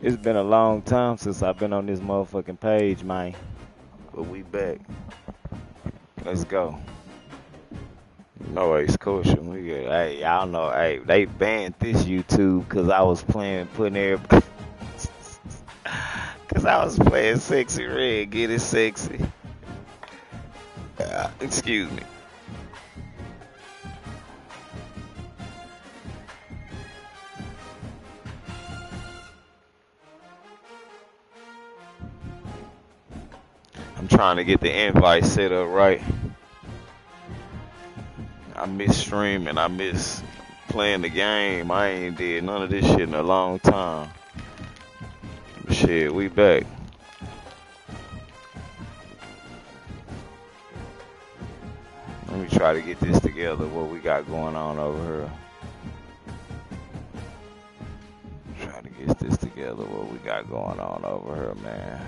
It's been a long time since I've been on this motherfucking page, man. But we back. Let's go. No excursion. We get, hey, y'all know, hey, they banned this YouTube because I was putting everybody, because I was playing Sexy Red, Get It Sexy. Excuse me. I'm trying to get the invite set up right. I miss streaming. I miss playing the game. I ain't did none of this shit in a long time. Shit, we back. Let me try to get this together, what we got going on over here. Try to get this together, what we got going on over here, man.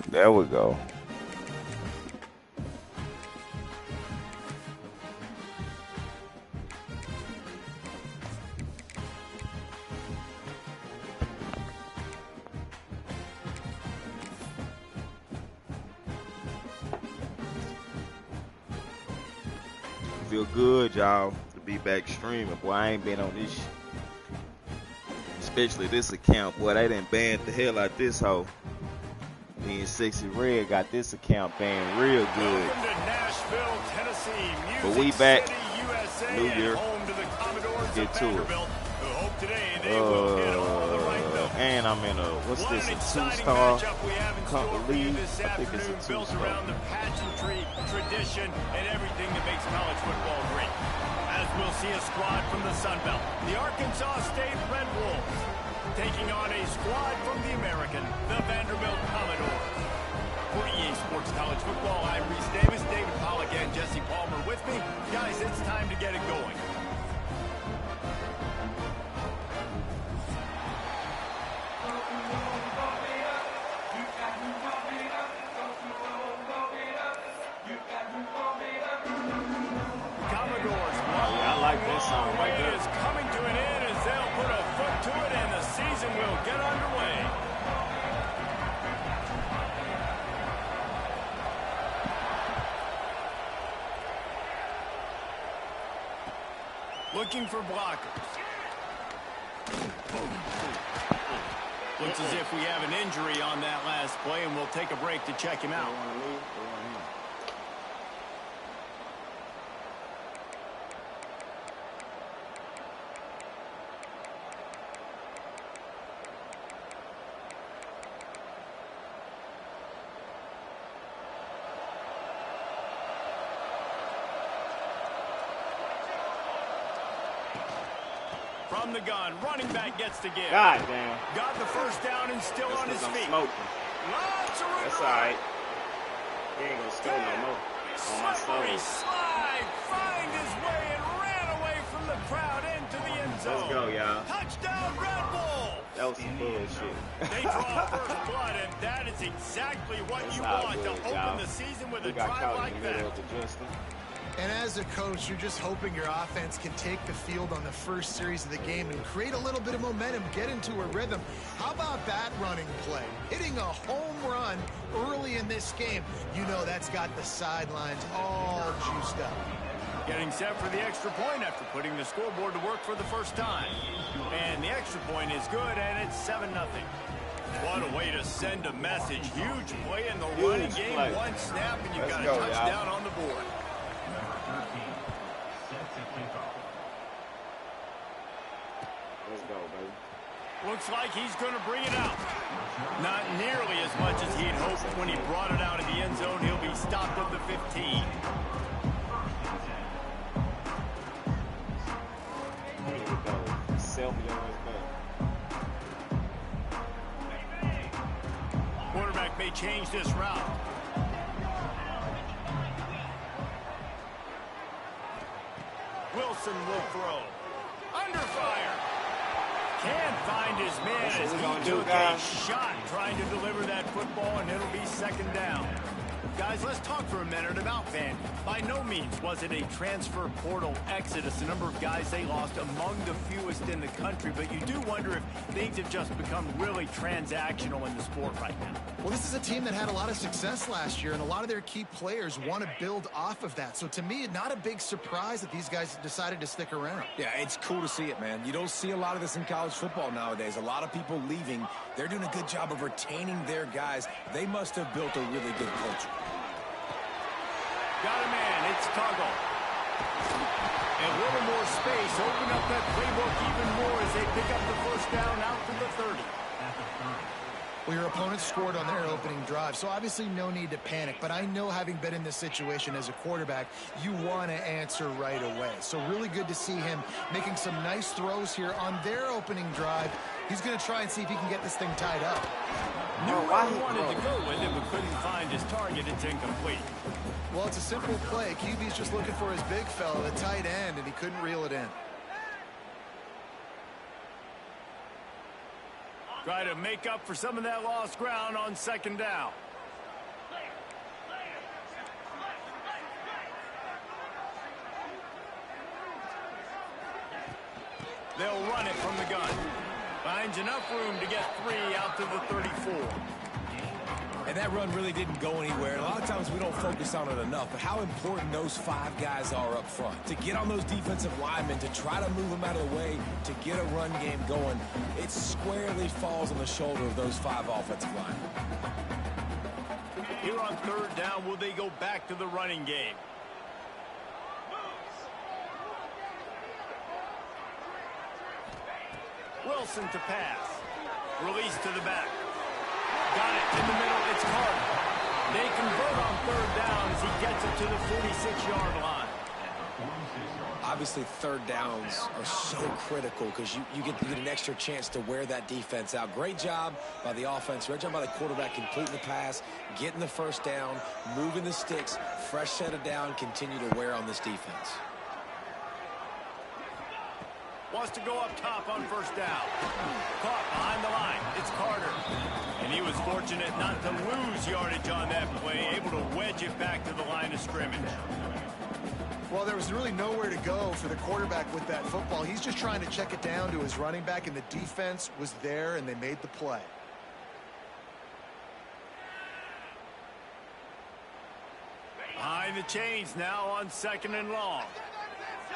There we go. Feel good, y'all, to be back streaming. Boy, I ain't been on this shit. Especially this account. Boy, they done banned the hell out this hoe. Me and Sexy Red got this account banned real good. But we back. New Year. Get to it. And I'm in a, what's this, a 2-star league? I think it's a 2-star. Around the pageantry, tradition, and everything that makes college football great. As we'll see a squad from the Sun Belt, the Arkansas State Red Wolves, taking on a squad from the American, the Vanderbilt Commodores. For EA Sports College Football, I'm Reese Davis, David Pollock, and Jesse Palmer with me. Guys, it's time to get it going. Commodores, I like this song right there. Is coming to an end as they'll put a foot to it, and the season will get underway. Looking for blockers. Looks as if we have an injury on that last play, and we'll take a break to check him out. From the gun, running back gets to give. God damn. Got the first down and still on his feet. Lots of room. That's all right. He ain't gonna score no more. On my slippery slide, find his way and ran away from the crowd into the end zone. Let's go, y'all. Touchdown, Red Bull. That was some bullshit. They draw first blood, and that is exactly what you want to open the season with a drive like that. And as a coach, you're just hoping your offense can take the field on the first series of the game and create a little bit of momentum, get into a rhythm. How about that running play? Hitting a home run early in this game. You know that's got the sidelines all juiced up. Getting set for the extra point after putting the scoreboard to work for the first time. And the extra point is good, and it's 7-0. What a way to send a message. Huge play in the running game. One snap, and you've got a touchdown on the board. Let's go, baby. Looks like he's going to bring it out. Not nearly as much as he'd hoped when he brought it out of the end zone. He'll be stopped at the 15. Quarterback may change this route. Wilson will throw. Under fire. Can't find his man as he took a shot trying to deliver that football, and it'll be 2nd down. Guys, let's talk for a minute about Vandy. By no means was it a transfer portal exodus. The number of guys they lost among the fewest in the country, but you do wonder if things have just become really transactional in the sport right now. Well, this is a team that had a lot of success last year, and a lot of their key players want to build off of that. So to me, not a big surprise that these guys decided to stick around. Yeah, it's cool to see it, man. You don't see a lot of this in college football nowadays. A lot of people leaving. They're doing a good job of retaining their guys. They must have built a really good culture. Got a man, it's Tuggle. And a little more space, open up that playbook even more as they pick up the first down out to the 30. Well, your opponent scored on their opening drive, so obviously no need to panic. But I know, having been in this situation as a quarterback, you want to answer right away. So really good to see him making some nice throws here on their opening drive. He's going to try and see if he can get this thing tied up. Knew where he wanted to go with it, but couldn't find his target. It's incomplete. Well, it's a simple play. QB's just looking for his big fella, the tight end, and he couldn't reel it in. Try to make up for some of that lost ground on 2nd down. They'll run it from the gun. Finds enough room to get 3 out to the 34. And that run really didn't go anywhere. And a lot of times we don't focus on it enough, but how important those 5 guys are up front. To get on those defensive linemen, to try to move them out of the way, to get a run game going, it squarely falls on the shoulder of those 5 offensive linemen. Here on 3rd down, will they go back to the running game? Wilson to pass. Release to the back. Got it in the middle. It's Carter. They convert on 3rd down as he gets it to the 46-yard line. Obviously, 3rd downs are so critical because you get an extra chance to wear that defense out. Great job by the offense. Great job by the quarterback completing the pass, getting the 1st down, moving the sticks, fresh set of down, continue to wear on this defense. Wants to go up top on 1st down. Caught behind the line. It's Carter. And he was fortunate not to lose yardage on that play, able to wedge it back to the line of scrimmage. Well, there was really nowhere to go for the quarterback with that football. He's just trying to check it down to his running back, and the defense was there, and they made the play. Behind the chains now on 2nd and long.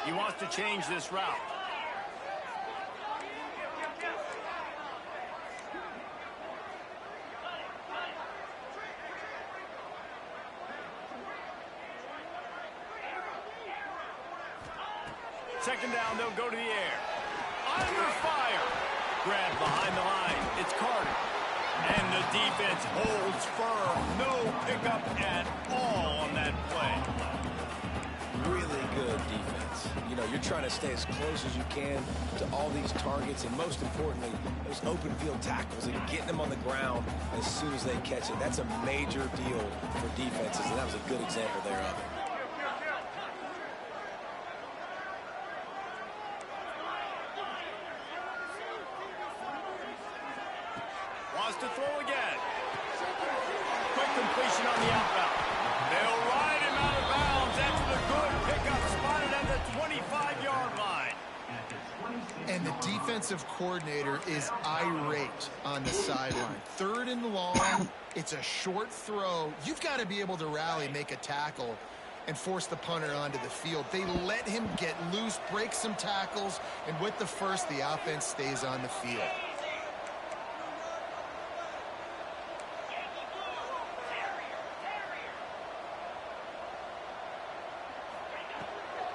He wants to change this route. Second down, they'll go to the air. Under fire. Grab behind the line. It's Carter. And the defense holds firm. No pickup at all on that play. Really good defense. You know, you're trying to stay as close as you can to all these targets, and most importantly, those open field tackles and getting them on the ground as soon as they catch it. That's a major deal for defenses, and that was a good example there of it. To throw again. Quick completion on the out route. They'll ride him out of bounds. That's the good pick And the defensive coordinator is irate on the sideline. 3rd and long, it's a short throw. You've got to be able to rally, make a tackle, and force the punter onto the field. They let him get loose, break some tackles, and with the first, the offense stays on the field.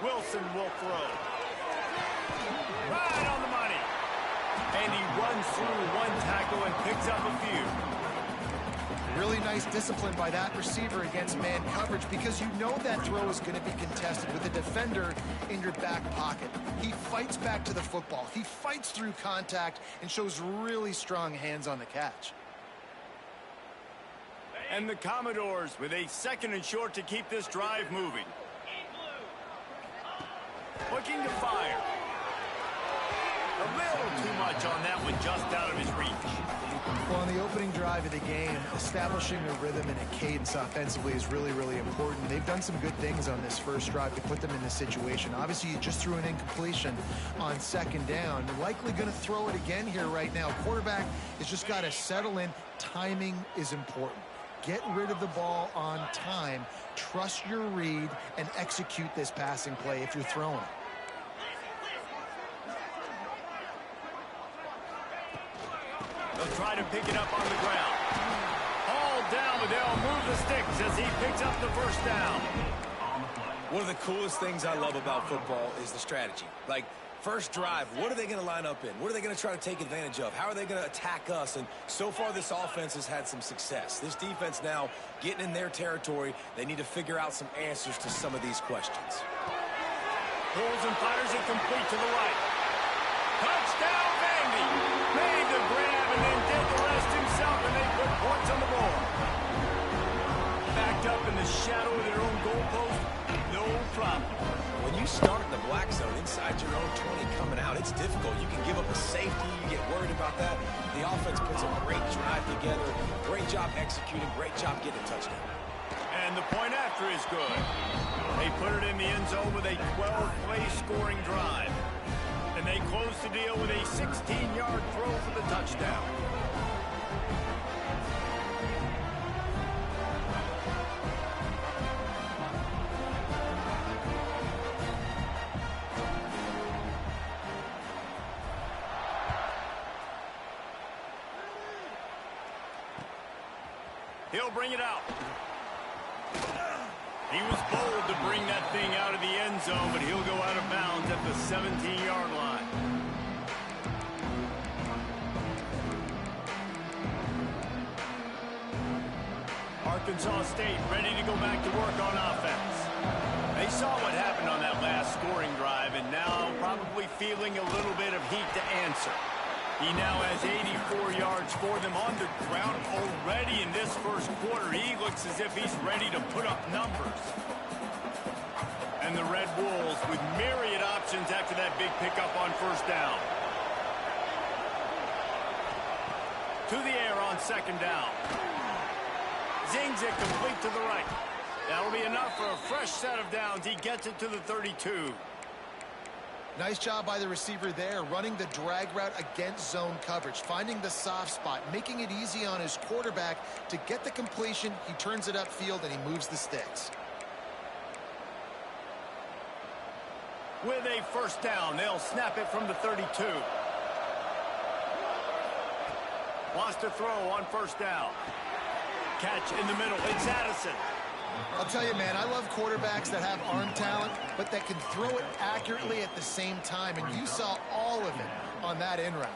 Wilson will throw. Right on the money. And he runs through one tackle and picks up a few. Really nice discipline by that receiver against man coverage, because you know that throw is going to be contested with a defender in your back pocket. He fights back to the football. He fights through contact and shows really strong hands on the catch. And the Commodores with a 2nd and short to keep this drive moving. Looking to fire. A little too much on that one, just out of his reach. Well, on the opening drive of the game, establishing a rhythm and a cadence offensively is really, really important. They've done some good things on this first drive to put them in this situation. Obviously, you just threw an incompletion on 2nd down. They're likely going to throw it again here right now. Quarterback has just got to settle in. Timing is important. Get rid of the ball on time. Trust your read and execute this passing play if you're throwing it. They'll try to pick it up on the ground. All down, but they'll move the sticks as he picks up the first down. One of the coolest things I love about football is the strategy. Like, first drive, what are they going to line up in? What are they going to try to take advantage of? How are they going to attack us? And so far, this offense has had some success. This defense now getting in their territory. They need to figure out some answers to some of these questions. Pulls and fires it complete to the right. Touchdown, Vandy. Made the grab and then did the rest himself, and they put points on the board. Backed up in the shadow of their own goalpost, no problem. When you start in the black zone inside your own 20 coming out, it's difficult. You can give up a safety. You get worried about that. The offense puts a great drive together. Great job executing. Great job getting a touchdown. And the point after is good. They put it in the end zone with a 12-play scoring drive. And they close the deal with a 16-yard throw for the touchdown. He'll bring it out. He was bold to bring that thing out of the end zone, but he'll go out of bounds at the 17-yard line. Arkansas State ready to go back to work on offense. They saw what happened on that last scoring drive, and now probably feeling a little bit of heat to answer. He now has 84 yards for them on the ground already in this first quarter. He looks as if he's ready to put up numbers. And the Red Wolves with myriad options after that big pickup on first down. To the air on 2nd down. Zings it complete to the right. That'll be enough for a fresh set of downs. He gets it to the 32. Nice job by the receiver there, running the drag route against zone coverage, finding the soft spot, making it easy on his quarterback to get the completion. He turns it upfield, and he moves the sticks. With a first down, they'll snap it from the 32. Wants to throw on first down. Catch in the middle. It's Addison. I'll tell you, man, I love quarterbacks that have arm talent, but that can throw it accurately at the same time, and you saw all of it on that in route.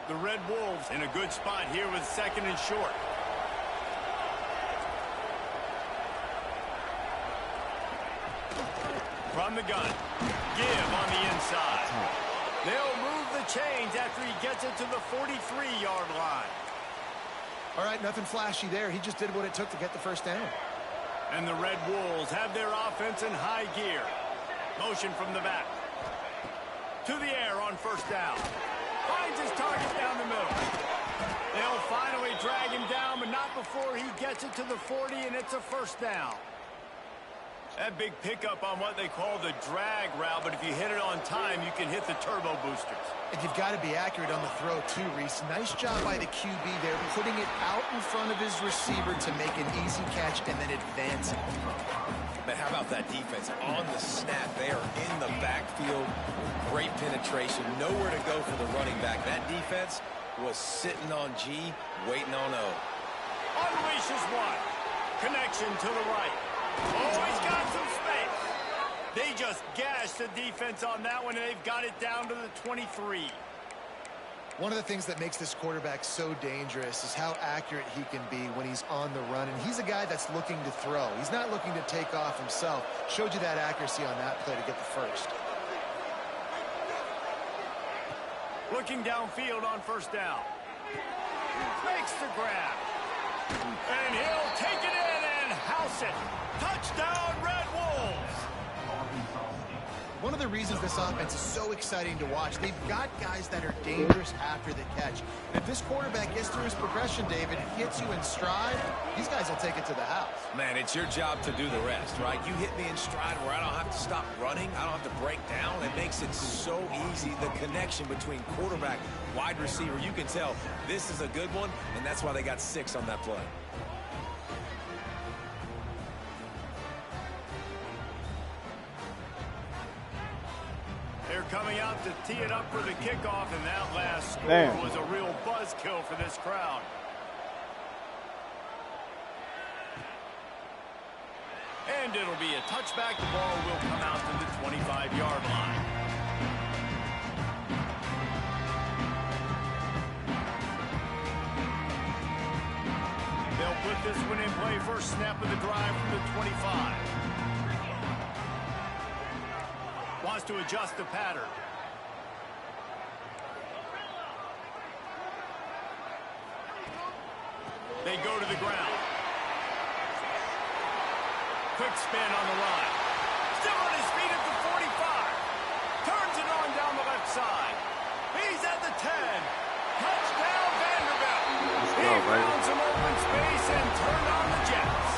The Red Wolves in a good spot here with 2nd and short. From the gun. Give on the inside. They'll move the chains after he gets it to the 43-yard line. All right, nothing flashy there. He just did what it took to get the first down. And the Red Wolves have their offense in high gear. Motion from the back. To the air on first down. Finds his target down the middle. They'll finally drag him down, but not stop before he gets it to the 40, and it's a first down. That big pickup on what they call the drag route, but if you hit it on time, you can hit the turbo boosters. And you've got to be accurate on the throw, too, Reese. Nice job by the QB there, putting it out in front of his receiver to make an easy catch and then advancing. But how about that defense? On the snap, they are in the backfield. Great penetration. Nowhere to go for the running back. That defense was sitting on G, waiting on O. Unleashes one. Connection to the right. Oh, he's got some space. They just gashed the defense on that one, and they've got it down to the 23. One of the things that makes this quarterback so dangerous is how accurate he can be when he's on the run. And he's a guy that's looking to throw. He's not looking to take off himself. Showed you that accuracy on that play to get the first. Looking downfield on first down. Makes the grab. And he'll take it in and house it. Touchdown, Red Wolves. One of the reasons this offense is so exciting to watch, they've got guys that are dangerous after the catch. And if this quarterback gets through his progression, David, hits you in stride, these guys will take it to the house. Man, it's your job to do the rest, right? You hit me in stride where I don't have to stop running. I don't have to break down. It makes it so easy. The connection between quarterback, wide receiver, you can tell this is a good one, and that's why they got 6 on that play. They're coming out to tee it up for the kickoff, and that last score was a real buzzkill for this crowd. And it'll be a touchback. The ball will come out to the 25-yard line. They'll put this one in play first snap of the drive from the 25. Wants to adjust the pattern. They go to the ground. Quick spin on the line. Still on his feet at the 45. Turns it on down the left side. He's at the 10. Touchdown, Vanderbilt. He found some open space and turned on the Jets.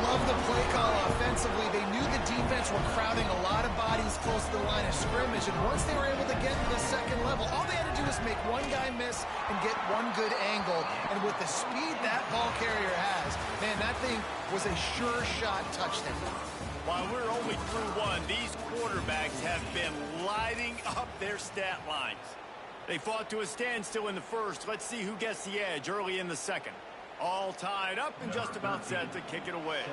Love the play call offensively. They knew the defense were crowding a lot of bodies close to the line of scrimmage, and once they were able to get to the second level, all they had to do was make one guy miss and get one good angle. And with the speed that ball carrier has, man, that thing was a sure shot touchdown. While we're only through one, these quarterbacks have been lighting up their stat lines. They fought to a standstill in the first. Let's see who gets the edge early in the second. All tied up and just about set to kick it away.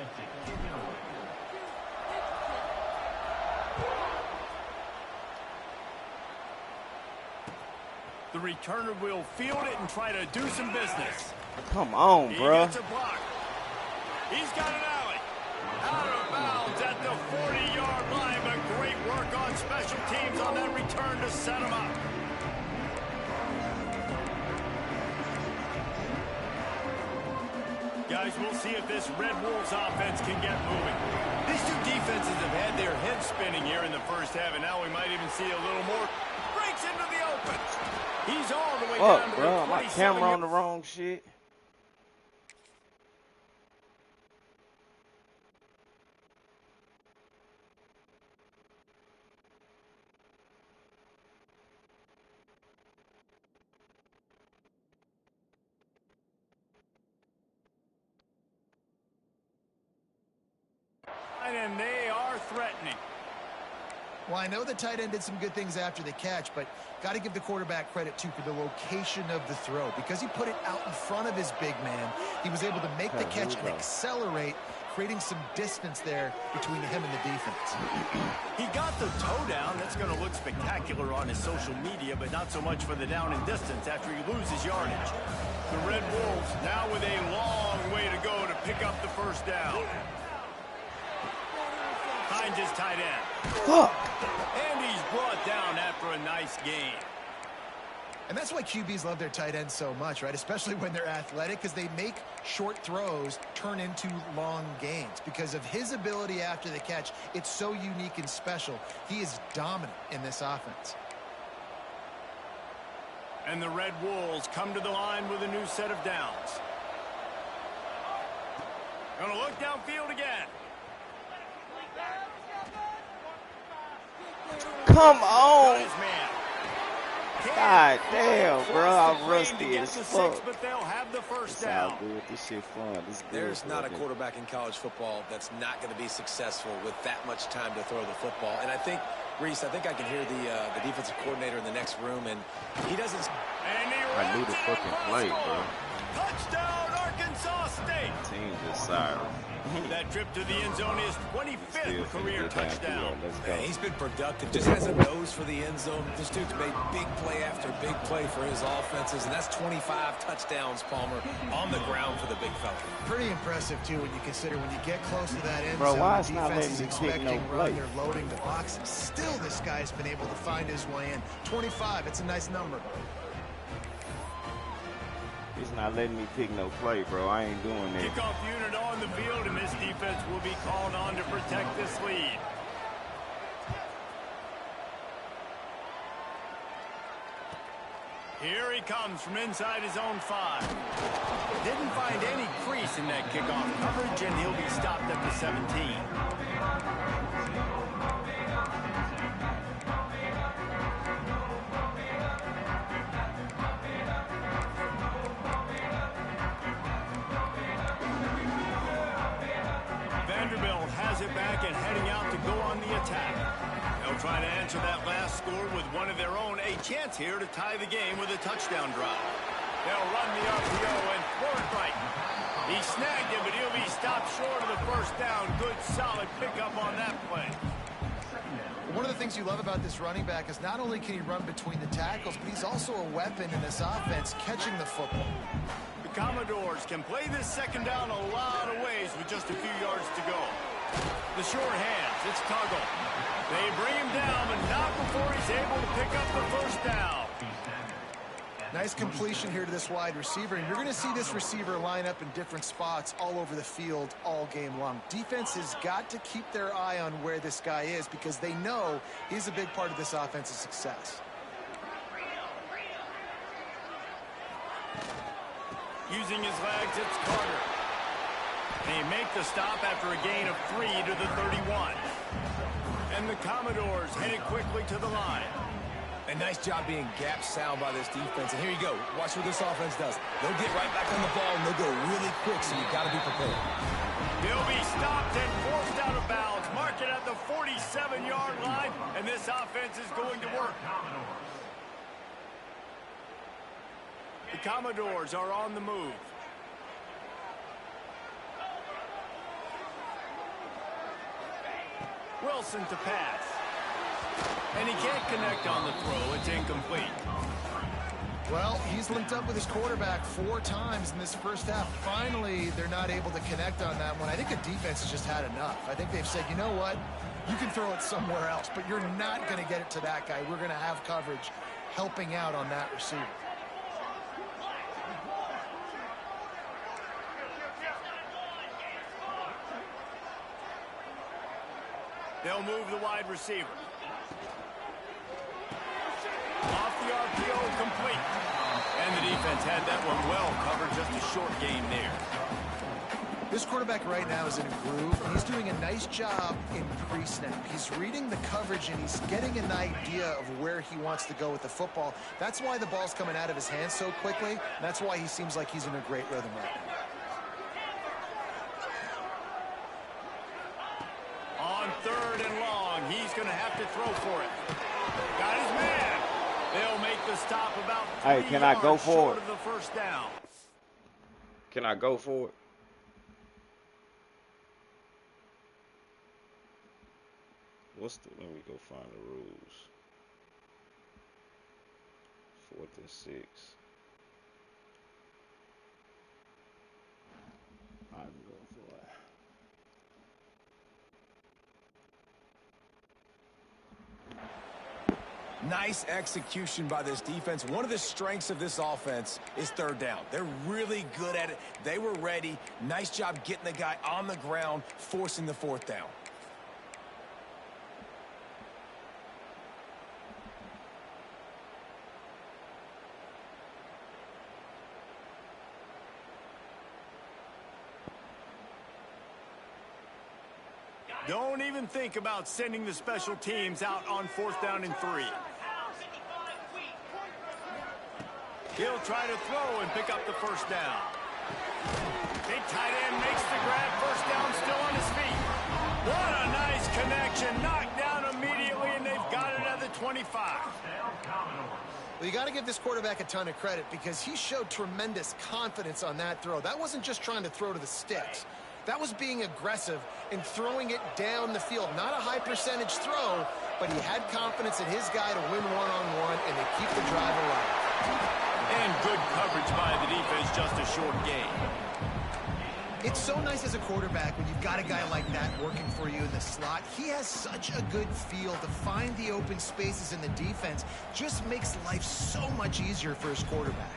The returner will field it and try to do some business. Come on, bro. He gets a block. He's got an alley. Out of bounds at the 40-yard line, but great work on special teams on that return to set him up. Guys, we'll see if this Red Wolves offense can get moving. These two defenses have had their heads spinning here in the first half, and now we might even see a little more. Breaks into the open. He's all the way down to bro, the 27. my camera on the wrong shit. And they are threatening. Well, I know the tight end did some good things after the catch, but got to give the quarterback credit, too, for the location of the throw. Because he put it out in front of his big man, he was able to make the catch and accelerate, creating some distance there between him and the defense. He got the toe down. That's going to look spectacular on his social media, but not so much for the down and distance after he loses yardage. The Red Wolves now with a long way to go to pick up the first down. Finds his tight end. And he's brought down after a nice gain. And that's why QBs love their tight ends so much, right? Especially when they're athletic, because they make short throws turn into long gains. Because of his ability after the catch, it's so unique and special. He is dominant in this offense. And the Red Wolves come to the line with a new set of downs. Gonna look downfield again. Come on. His man. God damn, bro. I'm rusty to get as to fuck. 6, but they'll have the first It's down. all good. This shit fun. This is good. There's not a quarterback in college football that's not going to be successful with that much time to throw the football. And I think, Reese, I can hear the defensive coordinator in the next room, and he doesn't. I knew the fucking play, bro. Touchdown, Arkansas State. Team just sorry. That trip to the end zone is 25th career touchdown. Let's go. Man, he's been productive. Just has a nose for the end zone. This dude's made big play after big play for his offenses, and that's 25 touchdowns, Palmer, on the ground for the big fella. Pretty impressive, too, when you consider when you get close to that end Bro, zone, why the it's not defense letting is me pick expecting no run, play? they're loading the box. Still, this guy's been able to find his way in. 25, it's a nice number. He's not letting me pick no play, bro. I ain't doing that. Kickoff unit on the field, and this defense will be called on to protect this lead. Here he comes from inside his own 5. Didn't find any crease in that kickoff coverage, and he'll be stopped at the 17. Vanderbilt has it back and heading out to go on the attack. They'll try to answer that last score with one of their own. A chance here to tie the game with a touchdown drive. They'll run the RPO and throw it right. He snagged him, but he'll be stopped short of the first down. Good, solid pickup on that play. One of the things you love about this running back is not only can he run between the tackles, but he's also a weapon in this offense catching the football. The Commodores can play this second down a lot of ways with just a few yards to go. The short hands, it's Tuggle. They bring him down, but not before he's able to pick up the first down. Nice completion here to this wide receiver, and you're going to see this receiver line up in different spots all over the field all game long. Defense has got to keep their eye on where this guy is because they know he's a big part of this offense's success. Using his legs, it's Carter. They make the stop after a gain of 3 to the 31. And the Commodores headed quickly to the line. A nice job being gap sound by this defense. And here you go. Watch what this offense does. They'll get right back on the ball, and they'll go really quick, so you've got to be prepared. They'll be stopped and forced out of bounds. Mark it at the 47-yard line, and this offense is going to work. The Commodores are on the move. Wilson to pass. And he can't connect on the throw. It's incomplete. Well, he's linked up with his quarterback 4 times in this first half. Finally, they're not able to connect on that one. I think the defense has just had enough. I think they've said, you know what? You can throw it somewhere else, but you're not going to get it to that guy. We're going to have coverage helping out on that receiver. They'll move the wide receiver. Off the RPO, complete. And the defense had that one well covered, just a short gain there. This quarterback right now is in a groove, and he's doing a nice job in pre-snap. He's reading the coverage, and he's getting an idea of where he wants to go with the football. That's why the ball's coming out of his hands so quickly, and that's why he seems like he's in a great rhythm right now. On 3rd and long, he's going to have to throw for it. Got his man. They'll make the stop about 3 Hey, can I go yards for short it? of the first down. Can I go for it? Let me go find the rules. 4th and 6. I can go for it. Nice execution by this defense. One of the strengths of this offense is 3rd down. They're really good at it. They were ready. Nice job getting the guy on the ground, forcing the 4th down. Don't even think about sending the special teams out on 4th down and 3. He'll try to throw and pick up the first down. Big tight end makes the grab. First down, still on his feet. What a nice connection. Knocked down immediately, and they've got it at the 25. Well, you got to give this quarterback a ton of credit because he showed tremendous confidence on that throw. That wasn't just trying to throw to the sticks. That was being aggressive and throwing it down the field. Not a high percentage throw, but he had confidence in his guy to win one-on-one, and they keep the drive alive. And good coverage by the defense, just a short gain. It's so nice as a quarterback when you've got a guy like that working for you in the slot. He has such a good feel to find the open spaces in the defense. Just makes life so much easier for his quarterback.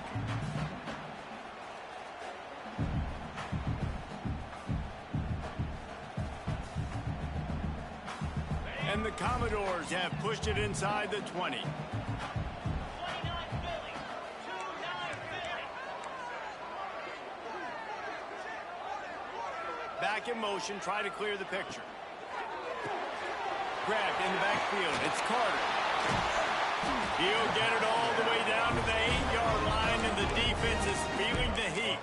And the Commodores have pushed it inside the 20. Back in motion, try to clear the picture. Grabbed in the backfield. It's Carter. He'll get it all the way down to the 8-yard line, and the defense is feeling the heat.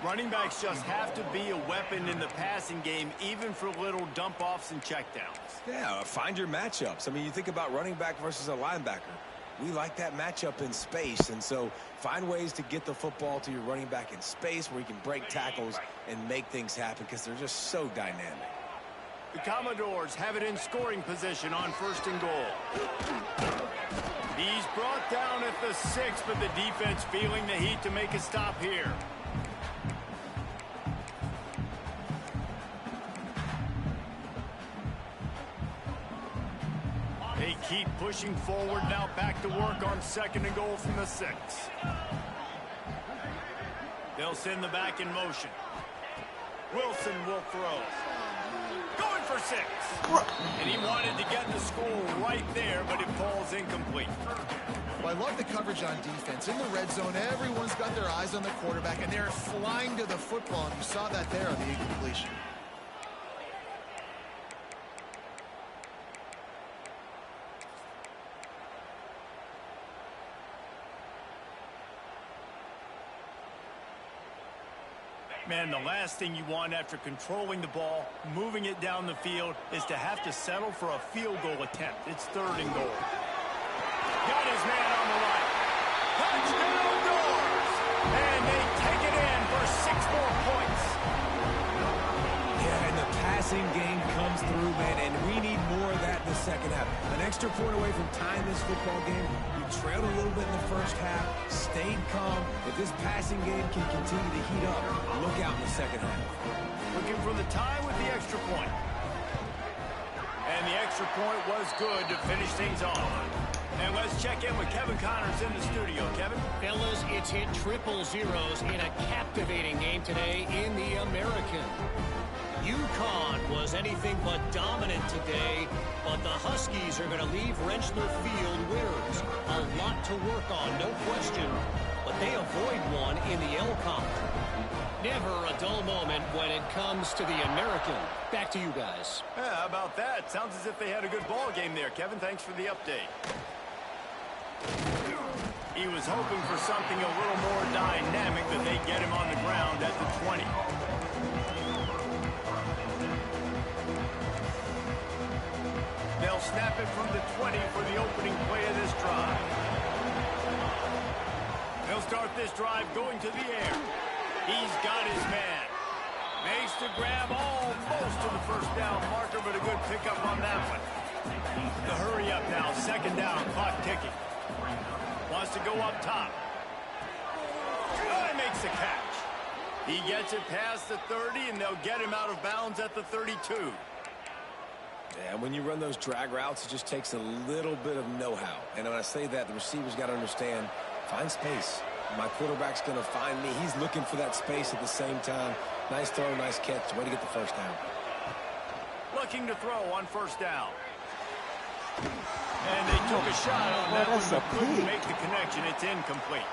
Running backs just have to be a weapon in the passing game, even for little dump-offs and checkdowns. Yeah, find your matchups. I mean, you think about running back versus a linebacker. We like that matchup in space, and so find ways to get the football to your running back in space where you can break tackles and make things happen because they're just so dynamic. The Commodores have it in scoring position on 1st and goal. He's brought down at the 6, but the defense feeling the heat to make a stop here. They keep pushing forward, now back to work on 2nd and goal from the 6. They'll send the back in motion. Wilson will throw. Going for 6. And he wanted to get the score right there, but it falls incomplete. Well, I love the coverage on defense. In the red zone, everyone's got their eyes on the quarterback, and they're flying to the football, and you saw that there on the incompletion. Man, the last thing you want after controlling the ball, moving it down the field, is to have to settle for a field goal attempt. It's 3rd and goal. Got his man on the right. Touchdown Doors! And they take it in for 6 more points. Yeah, and the passing game comes through, man, and we need more of that in the second half. An extra point away from tying this football game. You trailed a little bit in the first half, stayed calm. If this passing game can continue to heat up, look out in the second half. Looking for the tie with the extra point. And the extra point was good to finish things off. And let's check in with Kevin Connors in the studio. Kevin? Fellas, it's hit triple zeros in a captivating game today in the American. UConn was anything but dominant today, but the Huskies are going to leave Rentschler Field winners. A lot to work on, no question, but they avoid one in the L-Comp. Never a dull moment when it comes to the American. Back to you guys. Yeah, how about that? Sounds as if they had a good ball game there. Kevin, thanks for the update. He was hoping for something a little more dynamic, but they get him on the ground at the 20. They'll snap it from the 20 for the opening play of this drive. They'll start this drive going to the air. He's got his man. Makes the grab almost to the first down marker, but a good pickup on that one. The hurry up now, 2nd down, clock ticking. Wants to go up top. He makes the catch. He gets it past the 30, and they'll get him out of bounds at the 32. Yeah, when you run those drag routes, it just takes a little bit of know-how. And when I say that, the receivers got to understand, find space. My quarterback's going to find me. He's looking for that space at the same time. Nice throw, nice catch. Way to get the first down. Looking to throw on 1st down. And they took a shot on that one, but couldn't make the connection. It's incomplete.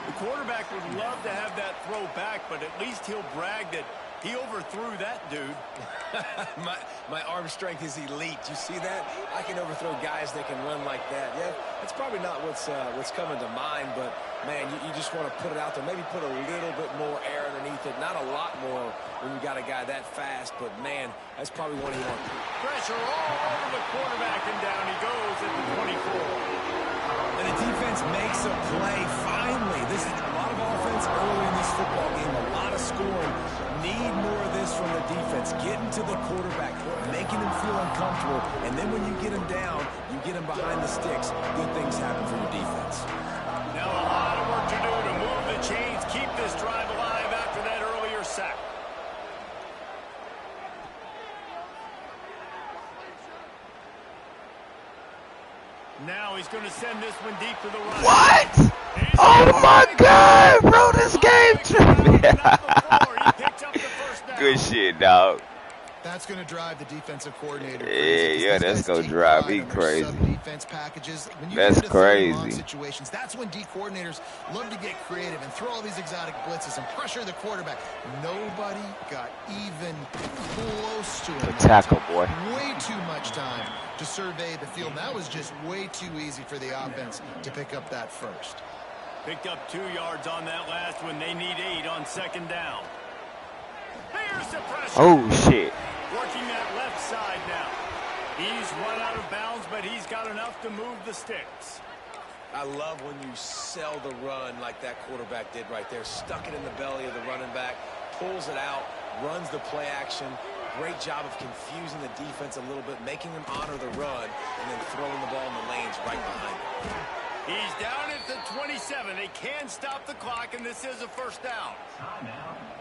The quarterback would love to have that throw back, but at least he'll brag that He overthrew that dude. my arm strength is elite. You see that? I can overthrow guys that can run like that. Yeah, that's probably not what's coming to mind, but man, you just want to put it out there. Maybe put a little bit more air underneath it. Not a lot more when you got a guy that fast, but man, that's probably what he wants. Pressure all over the quarterback, and down he goes at the 24. And the defense makes a play. Finally, this is a lot of offense early in this football game, a lot of scoring. Need more of this from the defense. Getting to the quarterback, making him feel uncomfortable, and then when you get him down, you get him behind the sticks. Good things happen for your defense. Now a lot of work to do to move the chains, keep this drive alive after that earlier sack. Now he's going to send this one deep to the right. What? Oh my God, bro, this game tripping. Good shit, dog. That's going to drive the defensive coordinator crazy. Yeah, that's going to drive me crazy. Defense packages. When you that's get crazy. Situations, that's when D coordinators love to get creative and throw all these exotic blitzes and pressure the quarterback. Nobody got even close to him. The tackle, boy. Way too much time to survey the field. That was just way too easy for the offense to pick up that first. Picked up 2 yards on that last one. They need 8 on second down. Here's the pressure. Oh, shit. Working that left side now. He's run out of bounds, but he's got enough to move the sticks. I love when you sell the run like that quarterback did right there. Stuck it in the belly of the running back, pulls it out, runs the play action. Great job of confusing the defense a little bit, making them honor the run, and then throwing the ball in the lanes right behind him. He's down at the 27. They can stop the clock, and this is a first down.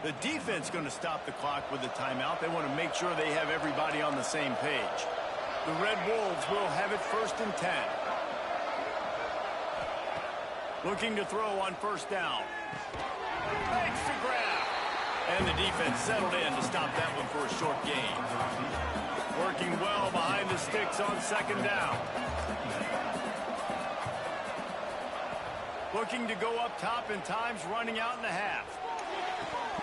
The defense going to stop the clock with the timeout. They want to make sure they have everybody on the same page. The Red Wolves will have it 1st and 10. Looking to throw on first down. Makes the grab. And the defense settled in to stop that one for a short gain. Working well behind the sticks on second down. Looking to go up top, and time's running out in the half.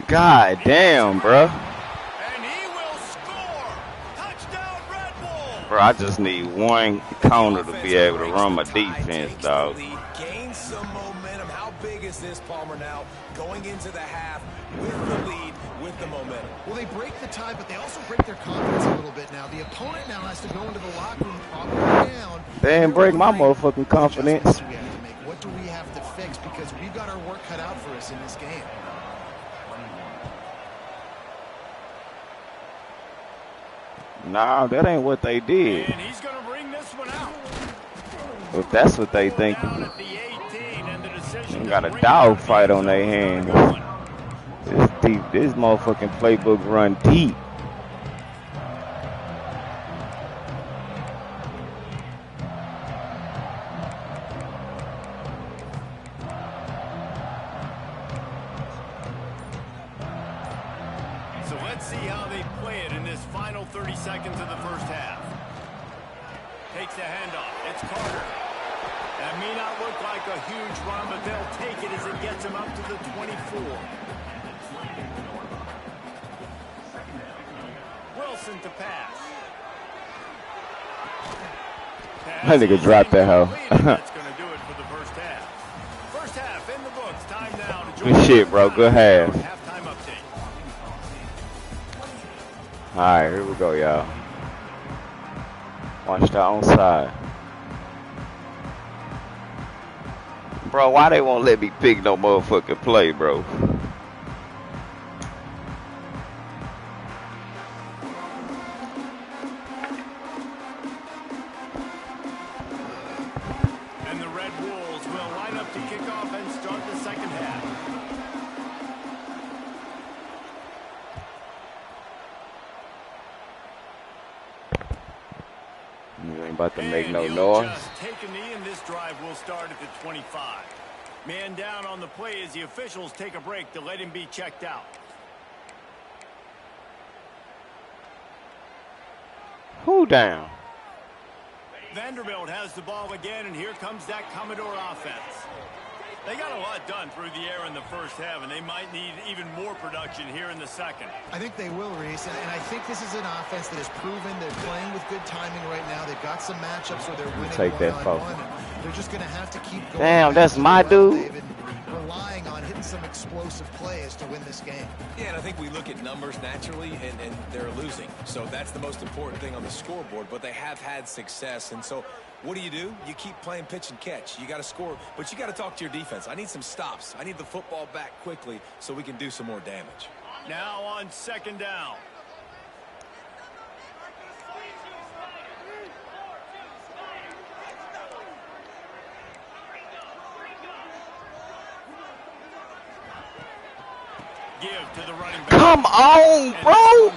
God damn, bro. And he will score. Touchdown, Red Bull. Bro, I just need one corner to be able to run my defense, dog. Gain some momentum. How big is this, Palmer, now? Going into the half with the lead, with the momentum. Well, they break the tie, but they also break their confidence a little bit now. The opponent now has to go into the locker room probably down. They didn't break my motherfucking confidence. What do we have to fix? Because we've got our work cut out for us in this game. Nah, that ain't what they did. And he's going to bring this one out. If that's what they think. They got a dog fight on their hands. This deep, this motherfucking playbook run deep. So let's see how they play it in this final 30 seconds of the first half. Takes the handoff. It's Carter. That may not look like a huge run, but they'll take it as it gets him up to the 24. Wilson to pass. That nigga dropped that hoe. That's going to do it for the first half. First half in the books. Time now to Good shit, bro. Good half. Halftime update. All right, here we go, y'all. Watch the onside. Bro, why they won't let me pick no motherfucking play, bro? And the Red Wolves will line up to kick off and start the second half. You ain't about to make no noise. Just take a knee, and this drive will start at the 25. Man down on the play as the officials take a break to let him be checked out. Who down? Vanderbilt has the ball again, and here comes that Commodore offense. They got a lot done through the air in the first half, and they might need even more production here in the second. I think they will, Reese, and I think this is an offense that has proven they're playing with good timing right now. They've got some matchups where they're winning take that one-on-one. They're just going to have to keep going. Damn, that's my dude. They've been relying on hitting some explosive plays to win this game. Yeah, and I think we look at numbers naturally, and they're losing. So that's the most important thing on the scoreboard, but they have had success. And so what do? You keep playing pitch and catch. You got to score, but you got to talk to your defense. I need some stops. I need the football back quickly so we can do some more damage. Now on second down. Give to the running back. Come on, bro.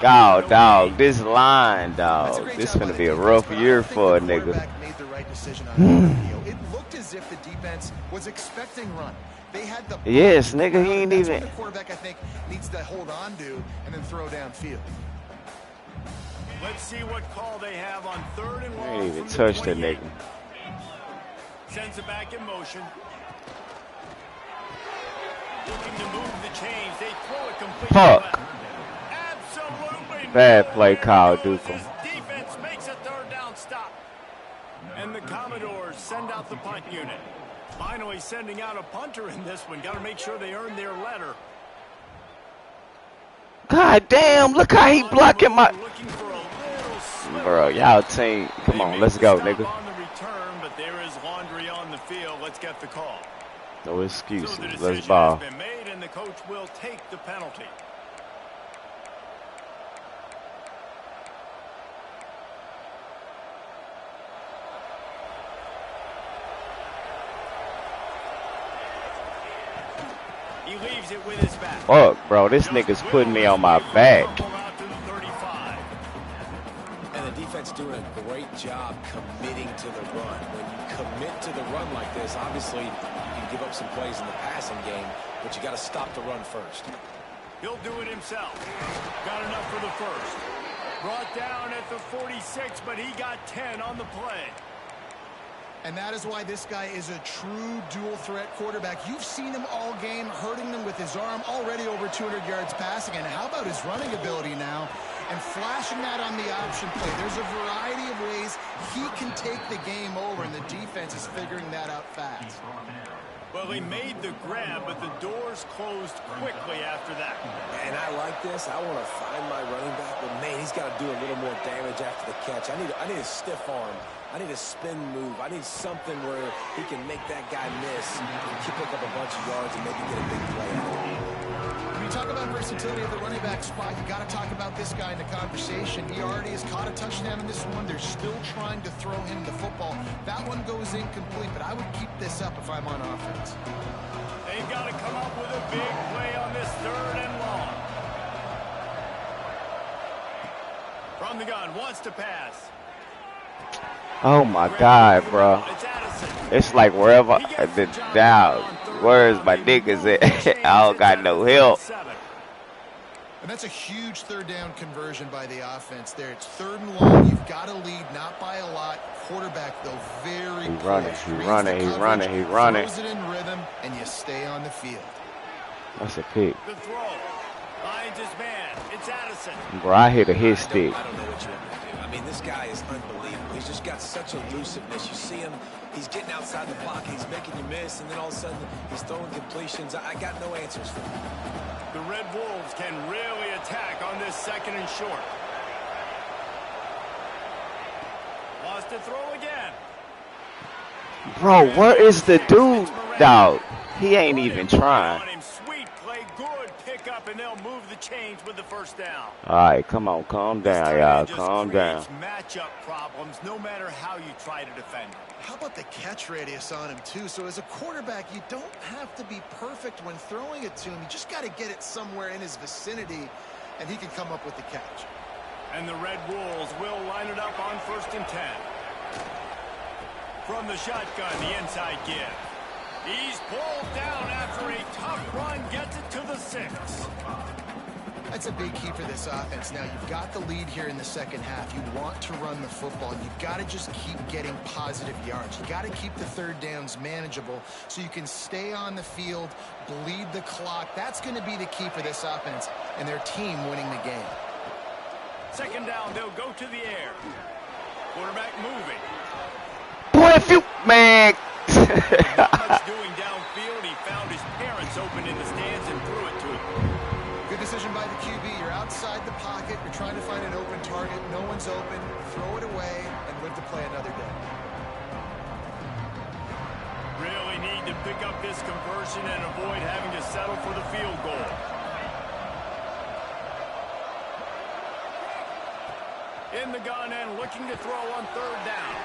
Dog, this line, dog. This is going to be a rough year for a nigga. Made the right decision on that video. It looked as if the defense was expecting run. They had the yes, nigga, he ain't even. The quarterback, I think, needs to hold on to and then throw downfield. Let's see what call they have on third and long. He ain't even touched that nigga. Sends it back in motion. Looking to move the chains. They throw it completely. Fuck. Absolutely Bad play call, Duke. Defense makes a third down stop. And the Commodores send out the punt unit. Finally sending out a punter in this one. Got to make sure they earn their letter. God damn, look how he blocking my. Bro, y'all team. Come on, let's go, nigga. On the return, but there is laundry on the field. Let's get the call. No excuses. So the Let's decision ball. has been made, and the coach will take the penalty. He leaves it with his back. Fuck, bro, this nigga's putting me on my back. And the defense doing a great job committing to the run. When you commit to the run like this, obviously you can give up some plays in the passing game, but you got to stop the run first. He'll do it himself. Got enough for the first. Brought down at the 46, but he got 10 on the play. And that is why this guy is a true dual-threat quarterback. You've seen him all game, hurting them with his arm, already over 200 yards passing. And how about his running ability now? And flashing that on the option play. There's a variety of ways he can take the game over, and the defense is figuring that out fast. Well, he made the grab, but the doors closed quickly after that. And I like this. I want to find my running back, but man, he's got to do a little more damage after the catch. I need a stiff arm. I need a spin move. I need something where he can make that guy miss and pick up a bunch of yards and maybe get a big play out of it. When you talk about versatility at the running back spot, you got to talk about this guy in the conversation. He already has caught a touchdown in this one. They're still trying to throw him the football. That one goes incomplete, but I would keep this up if I'm on offense. They've got to come up with a big play on this third and long. From the gun, wants to pass. Oh my God, bro. It's like wherever the down, where's my niggas at? I don't got no help. And that's a huge third down conversion by the offense there. It's third and long. You've got to lead, not by a lot. Quarterback, though, very He's running. Throws it in rhythm, and you stay on the field. That's a pick. The throw. Finds his man. It's Addison. Bro, I hit a hit stick. I don't know what you want to do. I mean, this guy is unbelievable. He's just got such elusiveness. You see him, he's getting outside the pocket, he's making you miss, and then all of a sudden he's throwing completions. I got no answers for him. The Red Wolves can really attack on this second and short. Lost to throw again. Bro, where is the dude, dog? He ain't even trying. Sweet play, good pickup, and they'll move the chains with the first down. All right, come on, calm down, y'all. Calm down. Matchup problems, no matter how you try to defend him. How about the catch radius on him, too? So as a quarterback, you don't have to be perfect when throwing it to him. You just got to get it somewhere in his vicinity, and he can come up with the catch. And the Red Wolves will line it up on 1st and 10. From the shotgun, the inside give. He's pulled down after a tough run, gets it to the 6. I'd that's a big key for this offense. Now, you've got the lead here in the second half. You want to run the football. You've got to just keep getting positive yards. You got to keep the third downs manageable so you can stay on the field, bleed the clock. That's going to be the key for this offense and their team winning the game. Second down, they'll go to the air. Quarterback moving. Boy, if you, man. Not much doing downfield. He found his parents open in the stands and threw it to him. Good decision by the QB. You're outside the pocket. You're trying to find an open target. No one's open. Throw it away and live to play another day. Really need to pick up this conversion and avoid having to settle for the field goal. In the gun and looking to throw on third down.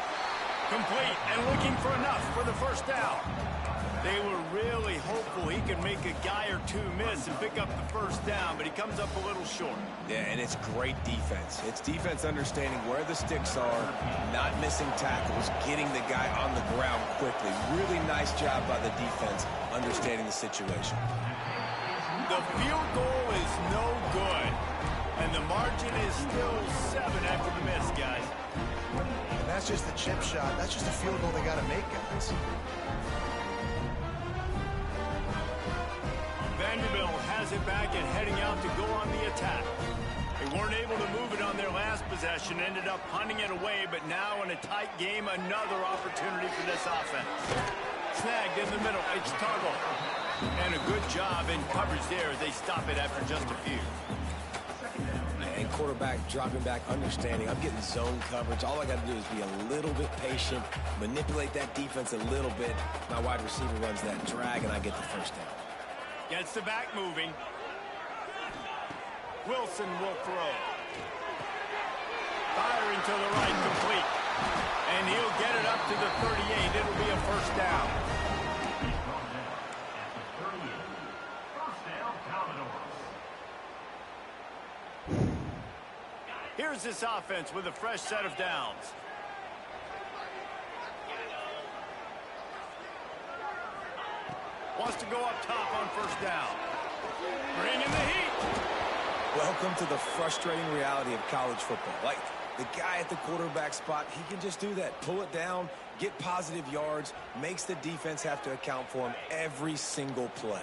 Complete and looking for enough for the first down. They were really hopeful he could make a guy or two miss and pick up the first down, but he comes up a little short. Yeah, and it's great defense. It's defense understanding where the sticks are, not missing tackles, getting the guy on the ground quickly. Really nice job by the defense understanding the situation. The field goal is no good, and the margin is still 7 after the miss, guys. And that's just the chip shot. That's just a field goal they got to make, guys. Vanderbilt has it back and heading out to go on the attack. They weren't able to move it on their last possession, ended up punting it away, but now in a tight game, another opportunity for this offense. Snagged in the middle, it's Toggle. And a good job in coverage there as they stop it after just a few. And quarterback dropping back, understanding I'm getting zone coverage. All I got to do is be a little bit patient, manipulate that defense a little bit. My wide receiver runs that drag, and I get the first down. Gets the back moving. Wilson will throw. Firing to the right, complete. And he'll get it up to the 38. It'll be a first down. Here's this offense with a fresh set of downs. Wants to go up top on first down. Bring in the heat. Welcome to the frustrating reality of college football. Like, the guy at the quarterback spot, he can just do that. Pull it down, get positive yards, makes the defense have to account for him every single play.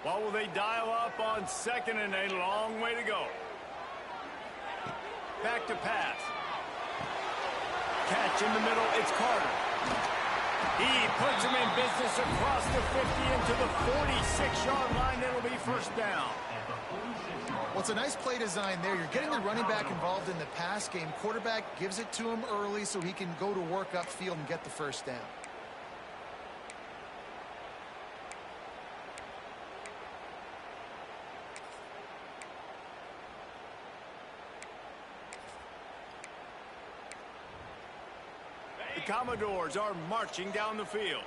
What will they dial up on second and a long way to go? Back to pass. Catch in the middle, it's Carter. He puts him in business across the 50 into the 46-yard line. That'll be first down. Well, it's a nice play design there. You're getting the running back involved in the pass game. Quarterback gives it to him early so he can go to work upfield and get the first down. The Commodores are marching down the field.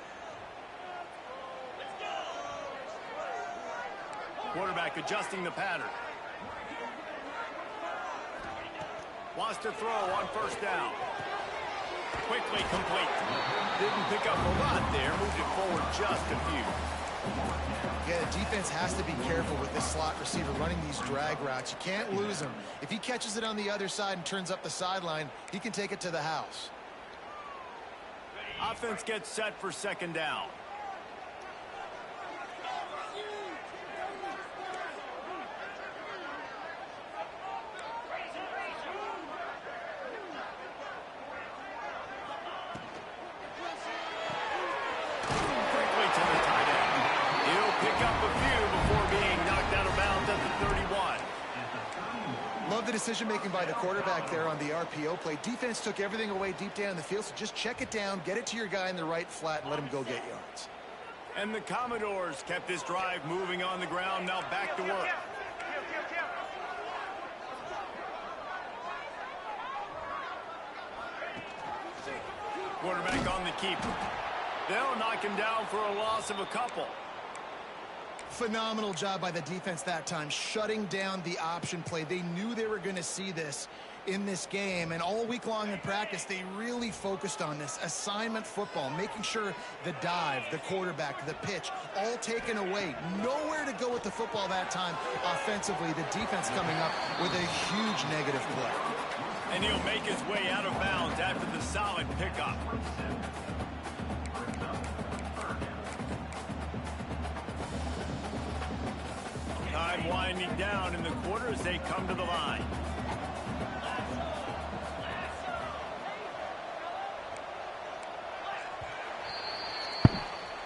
Quarterback adjusting the pattern. Wants to throw on first down. Quickly complete. Didn't pick up a lot there. Moved it forward just a few. Yeah, the defense has to be careful with this slot receiver running these drag routes. You can't lose him. If he catches it on the other side and turns up the sideline, he can take it to the house. Offense gets set for second down. Quickly to the tight end. He'll pick up a few before being knocked out of bounds at the 31. Love the decision-making by the quarterback there on the RPO play. Defense took everything away deep down the field, so just check it down, get it to your guy in the right flat, and let him go get yards. And the Commodores kept this drive moving on the ground. Now back to work. Quarterback on the keeper. They'll knock him down for a loss of a couple. Phenomenal job by the defense that time, shutting down the option play. They knew they were going to see this in this game, and all week long in practice, they really focused on this assignment football, making sure the dive, the quarterback, the pitch, all taken away. Nowhere to go with the football that time offensively. The defense coming up with a huge negative play. And he'll make his way out of bounds after the solid pickup. Time winding down in the quarter as they come to the line.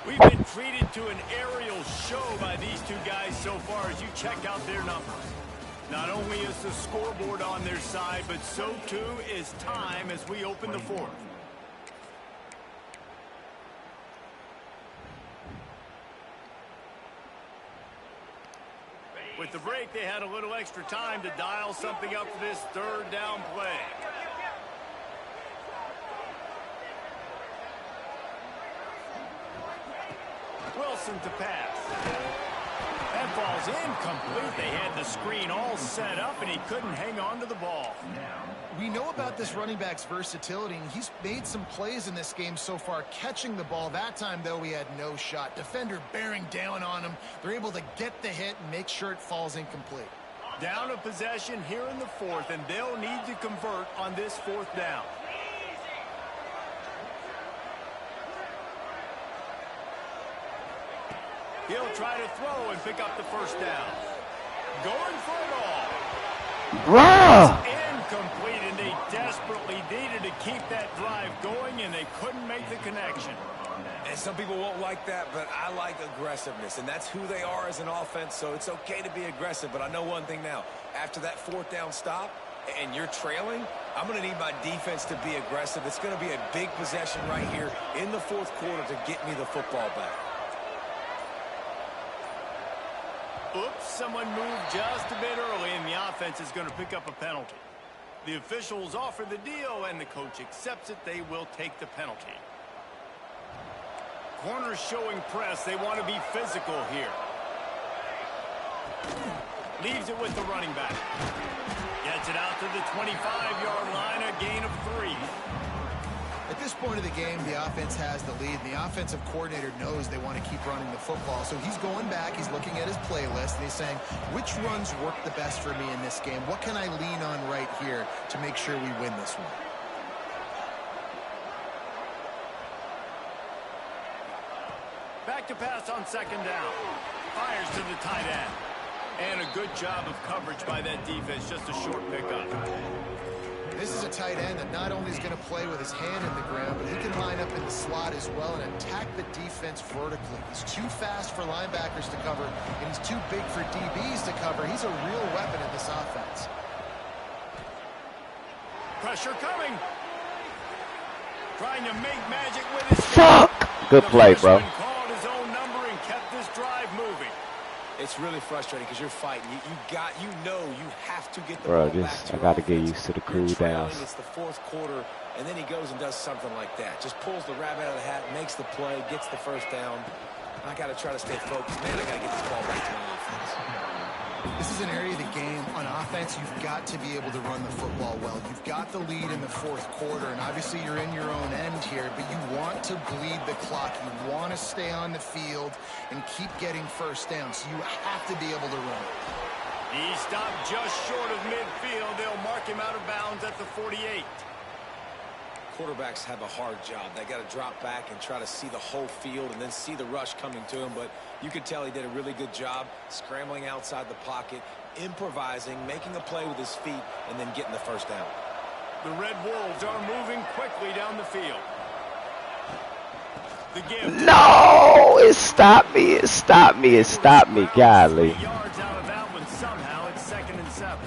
We've been treated to an aerial show by these two guys so far as you check out their numbers. Not only is the scoreboard on their side, but so too is time as we open the fourth. With the break, they had a little extra time to dial something up for this third down play. Wilson to pass. That ball's incomplete. They had the screen all set up, and he couldn't hang on to the ball. We know about this running back's versatility, and he's made some plays in this game so far, catching the ball. That time, though, he had no shot. Defender bearing down on him. They're able to get the hit and make sure it falls incomplete. Down a possession here in the fourth, and they'll need to convert on this fourth down. He'll try to throw and pick up the first down. Going for it all. Bruh! Incomplete, and they desperately needed to keep that drive going, and they couldn't make the connection. And some people won't like that, but I like aggressiveness, and that's who they are as an offense, so it's okay to be aggressive. But I know one thing now. After that fourth down stop, and you're trailing, I'm going to need my defense to be aggressive. It's going to be a big possession right here in the fourth quarter to get me the football back. Oops, someone moved just a bit early, and the offense is going to pick up a penalty. The officials offer the deal, and the coach accepts it. They will take the penalty. Corners showing press. They want to be physical here. Leaves it with the running back. Gets it out to the 25-yard line, a gain of 3. At this point of the game, the offense has the lead. The offensive coordinator knows they want to keep running the football. So he's going back, he's looking at his playlist, and he's saying, which runs work the best for me in this game? What can I lean on right here to make sure we win this one? Back to pass on second down. Fires to the tight end. And a good job of coverage by that defense, just a short pickup. This is a tight end that not only is going to play with his hand in the ground, but he can line up in the slot as well and attack the defense vertically. He's too fast for linebackers to cover, and he's too big for DBs to cover. He's a real weapon in this offense. Pressure coming. Trying to make magic with his Fuck! Good play, bro. Called his own number and kept this drive moving. It's really frustrating because you're fighting. You have to get the Bro, ball back to I your gotta get offense. used to the You're cool trailing, downs. It's the fourth quarter, and then he goes and does something like that. Just pulls the rabbit out of the hat, makes the play, gets the first down. I got to try to stay focused. Man, I got to get this ball back to my offense. This is an area of the game. On offense, you've got to be able to run the football well. You've got the lead in the fourth quarter, and obviously you're in your own end here, but you want to bleed the clock. You want to stay on the field and keep getting first down, so you have to be able to run. He stopped just short of midfield. They'll mark him out of bounds at the 48. Quarterbacks have a hard job. They got to drop back and try to see the whole field and then see the rush coming to him. But you could tell he did a really good job scrambling outside the pocket, improvising, making a play with his feet, and then getting the first down. The Red Wolves are moving quickly down the field. The give. No! It stopped me. It stopped me. It stopped me. Golly. 3 yards out of that one. Somehow it's 2nd and 7.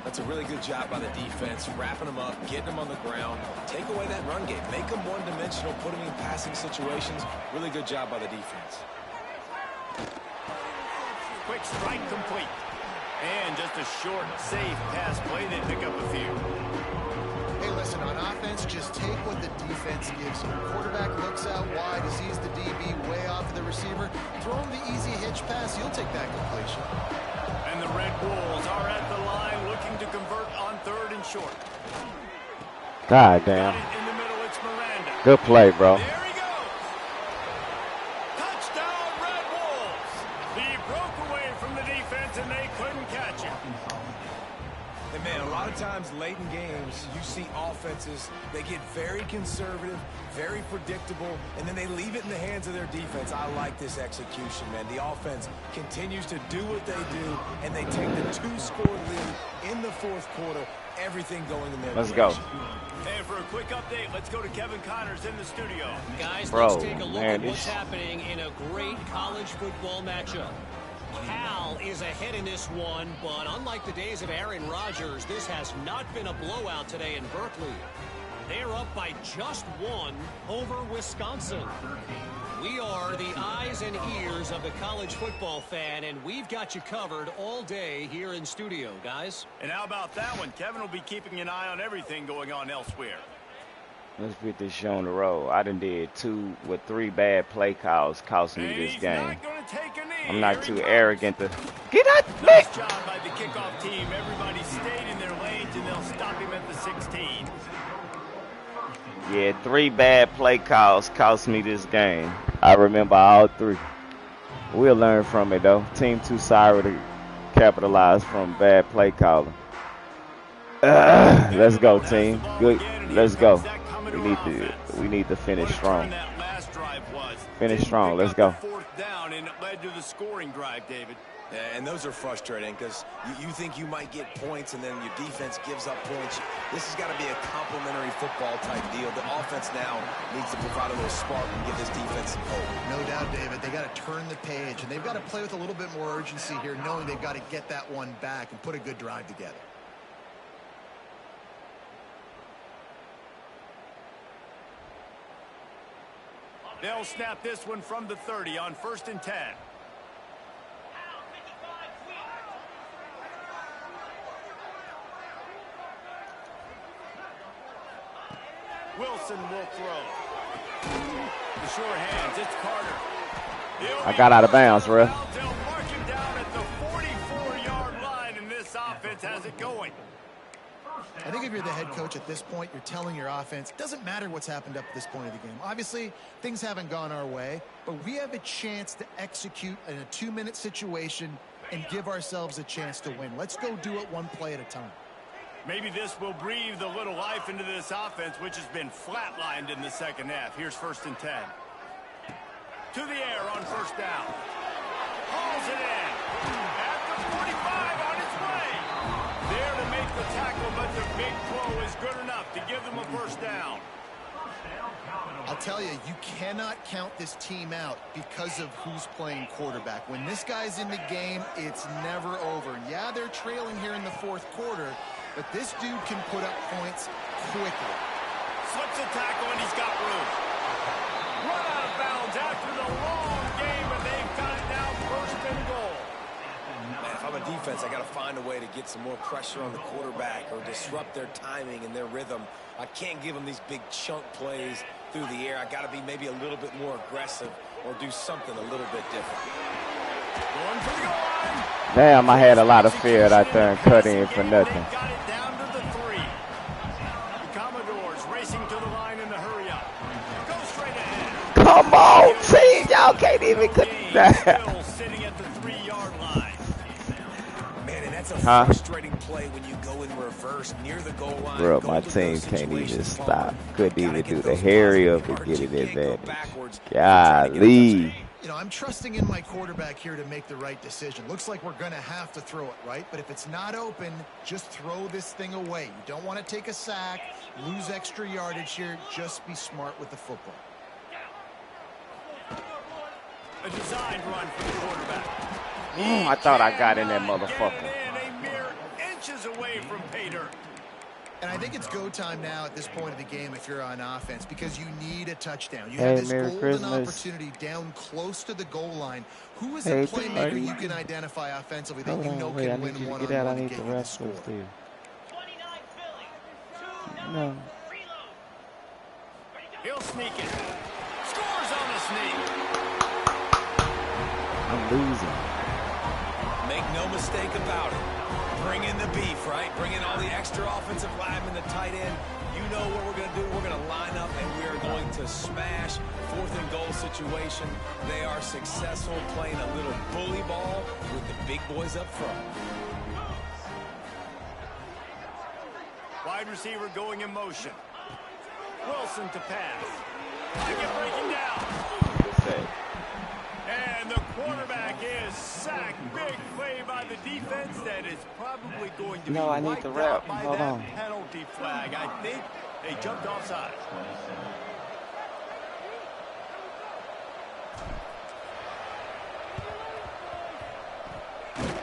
That's a really good job by the defense, wrapping them up, getting them on the ground, take away that run game, make them one-dimensional, put them in passing situations. Really good job by the defense. Quick strike complete. And just a short, safe pass play. They pick up a few. Hey, listen, on offense, just take what the defense gives you. Quarterback looks out wide, he sees the DB way off of the receiver. Throw him the easy hitch pass, you'll take that completion. And the Red Wolves are at the line looking to convert on 3rd and short. God damn. In the middle, it's Miranda. Good play, bro. There he goes. Touchdown, Red Wolves. He broke away from the defense, and they couldn't catch him. And man, a lot of times late in games, you see offenses, they get very conservative, very predictable, and then they leave it in the hands of their defense. I like this execution, man. The offense continues to do what they do, and they take the 2-score lead in the 4th quarter, everything going in their direction. Let's go. And for a quick update, let's go to Kevin Connors in the studio. Guys, Bro, let's take a look man, at what's happening in a great college football matchup. Cal is ahead in this one, but unlike the days of Aaron Rodgers, this has not been a blowout today in Berkeley. They're up by just 1 over Wisconsin. We are the eyes and ears of the college football fan, and we've got you covered all day here in studio, guys. And how about that one? Kevin will be keeping an eye on everything going on elsewhere. Let's put this show on the road. I done did 2 with 3 bad play calls cost me this game. I'm not too arrogant to get out. Nice job by the kickoff team. Everybody stayed in their lanes, and they'll stop him at the 16. Yeah, 3 bad play calls cost me this game. I remember all 3. We'll learn from it though. Team too sorry to capitalize from bad play calling. Let's go, team. Good. Let's go. We need to finish strong. Finish strong. Let's go. 4th down, and it led to the scoring drive, David. Yeah, and those are frustrating because you think you might get points and then your defense gives up points. This has got to be a complementary football type deal. The offense now needs to provide a little spark and give this defense some hope. No doubt, David. They got to turn the page, and they've got to play with a little bit more urgency here, knowing they've got to get that one back and put a good drive together. They'll snap this one from the 30 on 1st and 10. Wilson will throw. The sure hands, it's Carter. I got out of bounds, ref. They'll mark him down at the 44-yard line, and this offense has it going. I think if you're the head coach at this point, you're telling your offense, it doesn't matter what's happened up to this point of the game. Obviously, things haven't gone our way, but we have a chance to execute in a 2-minute situation and give ourselves a chance to win. Let's go do it 1 play at a time. Maybe this will breathe a little life into this offense, which has been flatlined in the 2nd half. Here's 1st and 10. To the air on 1st down. Hauls it in. At the 45 on its way. There to make the tackle, but the big throw is good enough to give them a 1st down. I'll tell you, you cannot count this team out because of who's playing quarterback. When this guy's in the game, it's never over. Yeah, they're trailing here in the 4th quarter, but this dude can put up points quickly. Slips a tackle, and he's got room. Run out of bounds after the long game, and they've got it now 1st and goal. Man, if I'm a defense, I got to find a way to get some more pressure on the quarterback or disrupt their timing and their rhythm. I can't give them these big chunk plays through the air. I got to be maybe a little bit more aggressive or do something a little bit different. Going for the goal line. Damn, I had a lot of fear out there and cut in for nothing. Got it down to the 3. The Commodores racing to the line in the hurry up. Go straight ahead. Come on, team. Y'all can't even cut that. Still sitting at the 3-yard line. Man, and that's a frustrating play when you go in reverse near the goal line. Bro, my team can't even stop. Couldn't even do the hurry up and get it advantage. Golly. You know, I'm trusting in my quarterback here to make the right decision. Looks like we're going to have to throw it, right? But if it's not open, just throw this thing away. You don't want to take a sack, lose extra yardage here. Just be smart with the football. A designed run for the quarterback. I thought I got in that motherfucker. A mere inches away from pay dirt. And I think it's go time now at this point of the game if you're on offense because you need a touchdown. You Hey, have this Merry golden Christmas. opportunity down close to the goal line. Who is a Hey, playmaker buddy. you can identify offensively that Hold you on, know wait, I can need win you to one-on-one get out. I and need get the you the rest score? of this. No. He'll sneak it. Scores on the sneak. I'm losing. Make no mistake about it. Bring in the beef, right? Bring in all the extra offensive linemen, the tight end. You know what we're going to do. We're going to line up, and we are going to smash 4th and goal situation. They are successful playing a little bully ball with the big boys up front. Wide receiver going in motion. Wilson to pass. Pocket breaking down. And the quarterback is sacked. Big play by the defense that is probably going to be I need the wrap. by Hold that on. penalty flag. I think they jumped offside.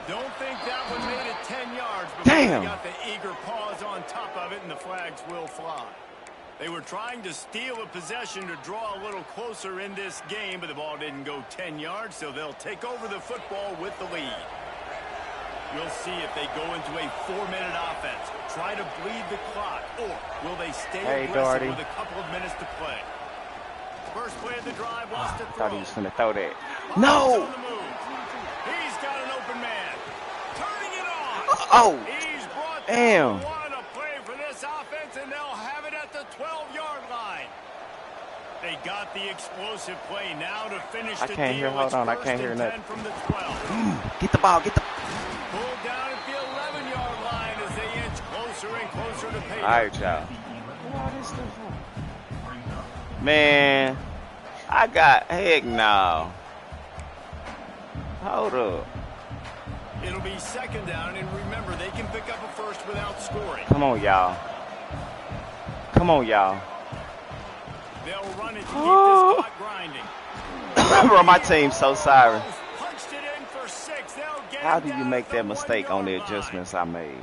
Don't think that one made it 10 yards, but they got the eager paws on top of it, and the flags will fly. They were trying to steal a possession to draw a little closer in this game, but the ball didn't go 10 yards, so they'll take over the football with the lead. We'll see if they go into a 4-minute offense, try to bleed the clock, or will they stay aggressive with a couple of minutes to play. First play of the drive, lost to throw. Thought he was going to throw that. No! He's got an open man. Turning it on. Oh! He's brought damn. One to play for this offense, and they'll have it at the 12-yard line. They got the explosive play now to finish the deal. I can't hear. Hold on. I can't hear nothing. From the 12. Get the ball. Get the. Pulled down at the 11-yard line as they inch closer and closer to pay. All right, y'all. Man, I got heck no. Hold up. It'll be 2nd down, and remember, they can pick up a first without scoring. Come on, y'all. Come on, y'all. They'll run it to keep this clock grinding. Bro, my team's so sorry. Punched it in for 6. They'll get How do you make that mistake on the adjustments I made?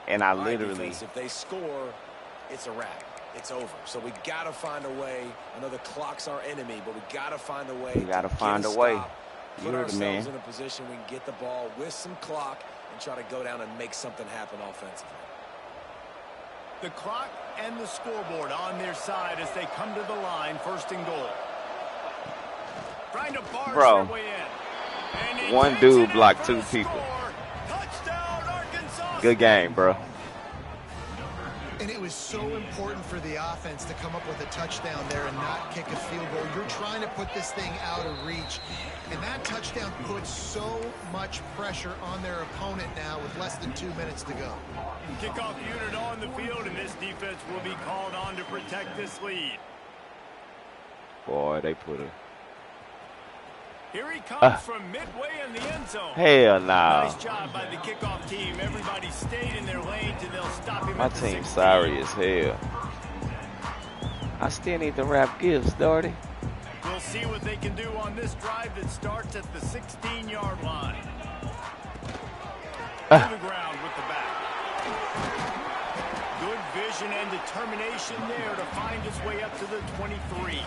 And I literally. If they score, it's a wrap. It's over. So we got to find a way. I know the clock's our enemy, but we got to find a way. We got to find a way. Put You're the man. ourselves in a position we can get the ball with some clock and try to go down and make something happen offensively. The clock and the scoreboard on their side as they come to the line, 1st and goal. Trying to barge their way in. And one dude blocked 2 people. Touchdown, Arkansas. Good game, bro. And it was so important for the offense to come up with a touchdown there and not kick a field goal. You're trying to put this thing out of reach. And that touchdown puts so much pressure on their opponent now with less than 2 minutes to go. Kickoff unit on the field, and this defense will be called on to protect this lead. Boy, they put it. Here he comes from midway in the end zone. Hell no. Nice job by the kickoff team. Everybody stayed in their lanes, and they'll stop him. My team's sorry as hell. I still need to wrap gifts, Doherty. We'll see what they can do on this drive that starts at the 16-yard line. To the ground with the back. Good vision and determination there to find his way up to the 23.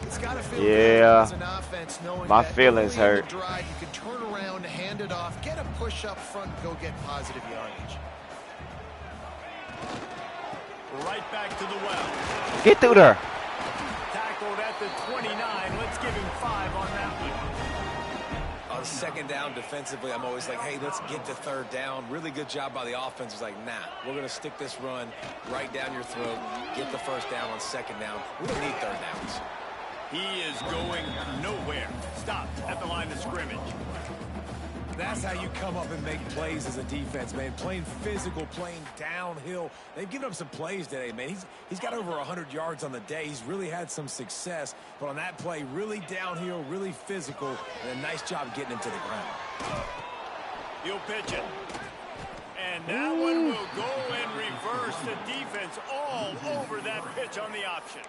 It's got to feel yeah, as an offense, knowing my that feelings hurt. Drive, you can turn around, hand it off, get a push up front, go get positive yardage. Right back to the well. Get through there. Tackled at the 29. Let's give him 5 on that one. On 2nd down defensively, I'm always like, hey, let's get to 3rd down. Really good job by the offense. It's like, nah, we're going to stick this run right down your throat, get the 1st down on 2nd down. We don't need 3rd downs. He is going nowhere. Stopped at the line of scrimmage. That's how you come up and make plays as a defense, man. Playing physical, playing downhill. They've given up some plays today, man. He's got over 100 yards on the day. He's really had some success. But on that play, really downhill, really physical, and a nice job getting him to the ground. He'll pitch it. And that one will go in reverse. The defense all over that pitch on the option.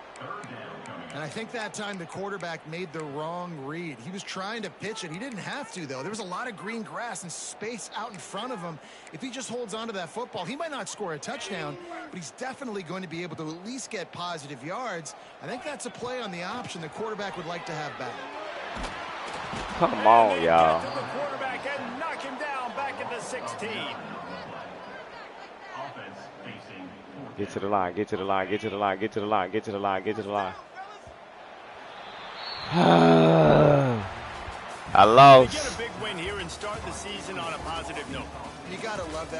And I think that time the quarterback made the wrong read. He was trying to pitch it. He didn't have to, though. There was a lot of green grass and space out in front of him. If he just holds on to that football, he might not score a touchdown, but he's definitely going to be able to at least get positive yards. I think that's a play on the option the quarterback would like to have back. Come on, y'all. The quarterback and knock him down back at the 16. Get to the line, get to the line, get to the line, get to the line, get to the line, get to the line. I lost. They get a big win here and start the season on a positive note. You got to love that.